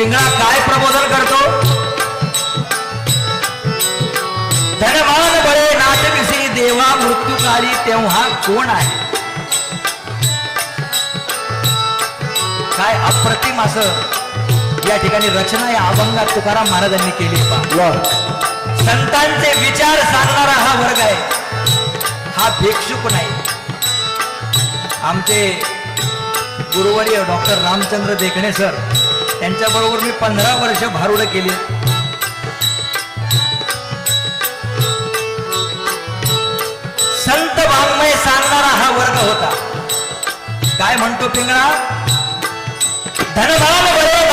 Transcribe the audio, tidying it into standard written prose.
पिंगळा काय प्रबोधन करतो? धनवान बळे नाटकसी देवा मृत्यूकाली तेव्हा कोण आहे? काय अप्रतिम असं या ठिकाणी रचना या अभंगात तुकाराम महाराजांनी केली पहा. संतांचे विचार सांगणारा हा वर्ग आहे, हा भिक्षुक नाही. आमचे गुरुवर्य डॉक्टर रामचंद्र देखणे सर, त्यांच्याबरोबर मी 15 वर्ष भारुडं केली. संत वाङ्मय सांगणारा हा वर्ग होता. काय म्हणतो पिंगळा? धनवान बळे